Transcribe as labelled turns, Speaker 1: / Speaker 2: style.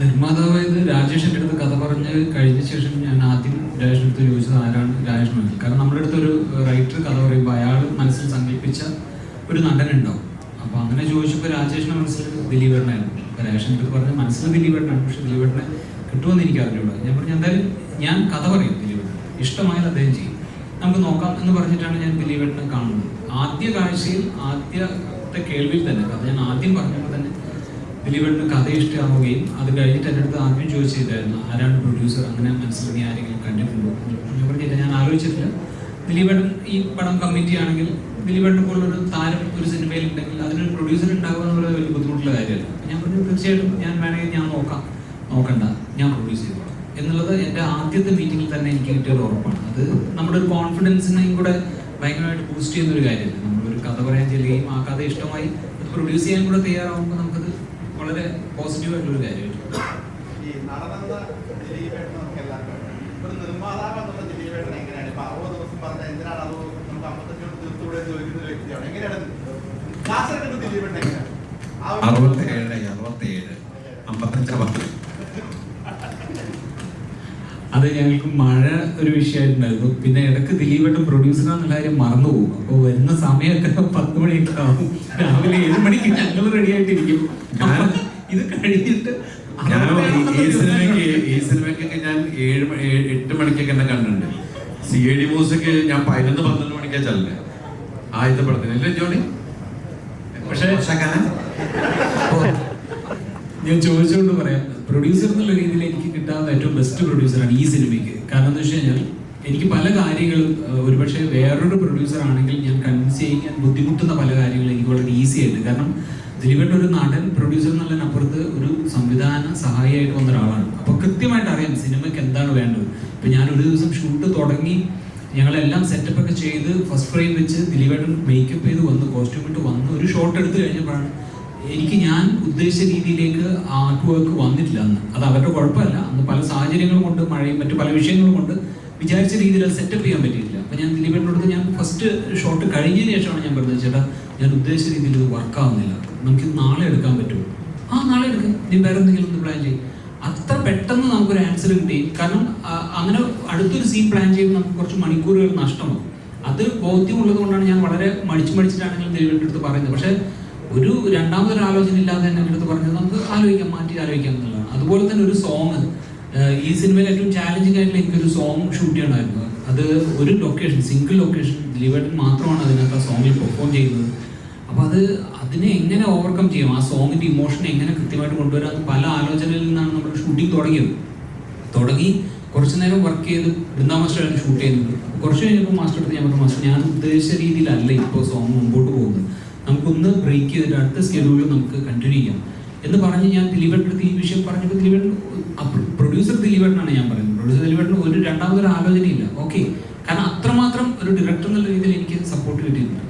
Speaker 1: നിർമ്മാതാവായത് രാജേഷിൻ്റെ അടുത്ത് കഥ പറഞ്ഞ് കഴിഞ്ഞ ശേഷം ഞാൻ ആദ്യം രാജേഷിൻ്റെ അടുത്ത് ചോദിച്ചത് ആരാണ് രാജേഷ് മതി. കാരണം നമ്മുടെ അടുത്തൊരു റൈറ്റർ കഥ പറയുമ്പോൾ അയാൾ മനസ്സിൽ സങ്കല്പിച്ച ഒരു നടനുണ്ടാവും. അപ്പോൾ അങ്ങനെ ചോദിച്ചപ്പോൾ രാജേഷിൻ്റെ മനസ്സിൽ ദിലീപേട്ടനായിരുന്നു. അപ്പോൾ രാജേഷിൻ്റെ അടുത്ത് പറഞ്ഞ മനസ്സിൽ ദിലീപേട്ടനാണ്, പക്ഷേ ദിലീപേട്ടനെ കിട്ടുമെന്ന് എനിക്ക് അറിഞ്ഞൂടാ. ഞാൻ പറഞ്ഞു എന്തായാലും ഞാൻ കഥ പറയും, ദിലീപേട്ടൻ ഇഷ്ടമായാൽ അദ്ദേഹം ചെയ്യും, നമുക്ക് നോക്കാം എന്ന് പറഞ്ഞിട്ടാണ് ഞാൻ ദിലീപേട്ടനെ കാണുന്നത്. ആദ്യ കാഴ്ചയിൽ ആദ്യത്തെ കേൾവിയിൽ തന്നെ കഥ ഞാൻ ആദ്യം പറഞ്ഞപ്പോൾ തന്നെ ദിലീപേട്ടന് കഥ ഇഷ്ടമാവുകയും അത് കഴിഞ്ഞിട്ട് എൻ്റെ അടുത്ത് ആദ്യം ചോദിച്ചിട്ടായിരുന്നു ആരാണ് പ്രൊഡ്യൂസർ, അങ്ങനെ മനസ്സിൽ നീ ആരെങ്കിലും കണ്ടിട്ടുണ്ടോ. ഞാൻ പറഞ്ഞിട്ട് ഞാൻ ആലോചിച്ചിട്ടില്ല. ദിലീപേട്ടൻ ഈ പടം കമ്മിറ്റി ആണെങ്കിൽ ദിലീപേട്ടനെ പോലുള്ളൊരു താരം ഒരു സിനിമയിൽ ഉണ്ടെങ്കിൽ അതിനൊരു പ്രൊഡ്യൂസർ ഉണ്ടാവുക എന്നുള്ളത് വലിയ ബുദ്ധിമുട്ടുള്ള കാര്യമല്ല. ഞാൻ പറഞ്ഞു തീർച്ചയായിട്ടും ഞാൻ വേണമെങ്കിൽ ഞാൻ നോക്കണ്ട, ഞാൻ പ്രൊഡ്യൂസ് ചെയ്തോളാം എന്നുള്ളത് എൻ്റെ ആദ്യത്തെ മീറ്റിങ്ങിൽ തന്നെ എനിക്ക് കിട്ടിയൊരു ഉറപ്പാണ്. അത് നമ്മുടെ ഒരു കോൺഫിഡൻസിനെയും കൂടെ ഭയങ്കരമായിട്ട് ബൂസ്റ്റ് ചെയ്യുന്നൊരു കാര്യമല്ല. നമ്മളൊരു കഥ പറയാൻ ചെല്ലുകയും ആ കഥ ഇഷ്ടമായി അത് പ്രൊഡ്യൂസ് ചെയ്യാൻ കൂടെ തയ്യാറാവുമ്പോൾ നമുക്കത് വളരെ പോസിറ്റീവായിട്ടുള്ളൊരു കാര്യമായിട്ട്. അത് ഞങ്ങൾക്ക് മഴ ഒരു വിഷയമായിട്ടുണ്ടായിരുന്നു. പിന്നെ ഇടയ്ക്ക് ദിലീപേട്ടൻ പ്രൊഡ്യൂസറാന്നുള്ള കാര്യം മറന്നുപോകും. അപ്പോൾ വരുന്ന സമയമൊക്കെ 10 മണിയൊക്കെ ആവും. രാവിലെ 7 മണിക്ക് ഞങ്ങൾ റെഡി ആയിട്ടിരിക്കും. ഇത് കഴിഞ്ഞിട്ട്
Speaker 2: ഈ സിനിമയ്ക്കൊക്കെ ഞാൻ 8 മണിക്കൊക്കെ എന്നെ കണ്ടിട്ടുണ്ട്. CID മ്യൂസിക് ഞാൻ 11-12 മണിക്കാ ചെല്ലേ ആദ്യത്തെ പടത്തിന്. അല്ലേ ജോണി?
Speaker 1: പക്ഷേ ഞാൻ ചോദിച്ചുകൊണ്ട് പറയാം, പ്രൊഡ്യൂസർ എന്നുള്ള രീതിയിൽ എനിക്ക് കിട്ടാവുന്ന ഏറ്റവും ബെസ്റ്റ് പ്രൊഡ്യൂസറാണ് ഈ സിനിമയ്ക്ക്. കാരണം എന്താ വെച്ച് കഴിഞ്ഞാൽ എനിക്ക് പല കാര്യങ്ങളും ഒരുപക്ഷെ വേറൊരു പ്രൊഡ്യൂസർ ആണെങ്കിൽ ഞാൻ കൺവിൻസ് ചെയ്യിക്കാൻ ബുദ്ധിമുട്ടുന്ന പല കാര്യങ്ങളും എനിക്ക് വളരെ ഈസി ആയിട്ട്. കാരണം ദിലീപേട്ടൻ ഒരു നടൻ പ്രൊഡ്യൂസർ എന്നുള്ളതിനപ്പുറത്ത് ഒരു സംവിധാന സഹായിയായിട്ട് വന്ന ഒരാളാണ്. അപ്പോൾ കൃത്യമായിട്ട് അറിയാം സിനിമയ്ക്ക് എന്താണ് വേണ്ടത്. ഇപ്പം ഞാൻ ഒരു ദിവസം ഷൂട്ട് തുടങ്ങി ഞങ്ങളെല്ലാം സെറ്റപ്പ് ഒക്കെ ചെയ്ത് ഫസ്റ്റ് ഫ്രെയിം വെച്ച് ദിലീപേട്ടൻ മേക്കപ്പ് ചെയ്ത് വന്ന് കോസ്റ്റ്യൂം ഇട്ട് വന്ന് ഒരു ഷോട്ട് എടുത്ത് കഴിഞ്ഞപ്പോഴാണ് എനിക്ക് ഞാൻ ഉദ്ദേശിച്ച രീതിയിലേക്ക് ആർട്ട് വർക്ക് വന്നിട്ടില്ല അന്ന്. അത് അവരുടെ കുഴപ്പമല്ല, അന്ന് പല സാഹചര്യങ്ങളും കൊണ്ട് മഴയും മറ്റു പല വിഷയങ്ങളും കൊണ്ട് വിചാരിച്ച രീതിയിൽ അത് സെറ്റപ്പ് ചെയ്യാൻ പറ്റിയിട്ടില്ല. അപ്പം ഞാൻ ദിലീപേട്ടനോട് ഞാൻ ഫസ്റ്റ് ഷോട്ട് കഴിഞ്ഞതിന് ശേഷമാണ് ഞാൻ പറഞ്ഞത്, ചേട്ടാ ഞാൻ ഉദ്ദേശിച്ച രീതിയിൽ ഇത് വർക്കാവുന്നില്ല, നമുക്കിത് നാളെ എടുക്കാൻ പറ്റുമോ? നാളെ എടുക്കാം, നീ വേറെ എന്തെങ്കിലും ഒന്ന് പ്ലാൻ ചെയ്യും. അത്ര പെട്ടെന്ന് നമുക്കൊരു ആൻസർ കിട്ടി. കാരണം അങ്ങനെ അടുത്തൊരു സീൻ പ്ലാൻ ചെയ്യുമ്പോൾ നമുക്ക് കുറച്ച് മണിക്കൂറുകൾ നഷ്ടമാകും. അത് ബോധ്യമുള്ളത് കൊണ്ടാണ് ഞാൻ വളരെ മടിച്ചിട്ടാണെങ്കിലും ദിലീപേട്ടൻ്റെ അടുത്ത് പറയുന്നത്. പക്ഷേ ഒരു രണ്ടാമതൊരു ആലോചന ഇല്ലാതെ തന്നെ എൻ്റെ അടുത്ത് പറഞ്ഞത് നമുക്ക് മാറ്റി ആലോചിക്കാം എന്നുള്ളതാണ്. അതുപോലെ തന്നെ ഒരു സോങ്, ഈ സിനിമയിൽ ഏറ്റവും ചാലഞ്ചിങ് ആയിട്ടുള്ള എനിക്കൊരു സോങ് ഷൂട്ട് ചെയ്യണമായിരുന്നു. അത് ഒരു ലൊക്കേഷൻ, സിംഗിൾ ലൊക്കേഷൻ, ദിലീപേട്ടൻ മാത്രമാണ് അതിനകത്ത് ആ സോങ്ങിൽ പെർഫോം ചെയ്യുന്നത്. അപ്പോൾ അതിനെ എങ്ങനെ ഓവർകം ചെയ്യും, ആ സോങ്ങിൻ്റെ ഇമോഷനെ എങ്ങനെ കൃത്യമായിട്ട് കൊണ്ടുവരാം, പല ആലോചനയിൽ നിന്നാണ് നമ്മൾ ഷൂട്ടിംഗ് തുടങ്ങി കുറച്ച് നേരം വർക്ക് ചെയ്ത് ബൃന്ദാ മാസ്റ്ററാണ് ഷൂട്ട് ചെയ്യുന്നത്. കുറച്ച് കഴിഞ്ഞപ്പോൾ മാസ്റ്റർ അടുത്ത് ഞാൻ പറഞ്ഞു, മാസ്റ്റർ ഞാൻ ഉദ്ദേശിച്ച രീതിയിലല്ല ഇപ്പോൾ സോങ് മുമ്പോട്ട് പോകുന്നത്, നമുക്കൊന്ന് ബ്രേക്ക് ചെയ്തിട്ട് അടുത്ത സ്കെഡ്യൂളിൽ നമുക്ക് കണ്ടിന്യൂ ചെയ്യാം എന്ന് പറഞ്ഞ് ഞാൻ ദിലീപേട്ടൻ്റെ അടുത്ത് ഈ വിഷയം പറഞ്ഞപ്പോൾ ദിലീപേട്ടൻ, പ്രൊഡ്യൂസർ ദിലീപേട്ടനാണ് ഞാൻ പറയുന്നത്, പ്രൊഡ്യൂസർ ദിലീപേട്ടന് ഒരു രണ്ടാമതൊരു ആലോചനയില്ല. ഓക്കെ, കാരണം അത്രമാത്രം ഒരു ഡയറക്ടർ എന്നുള്ള രീതിയിൽ എനിക്ക് സപ്പോർട്ട് കിട്ടിയിട്ടുണ്ട്.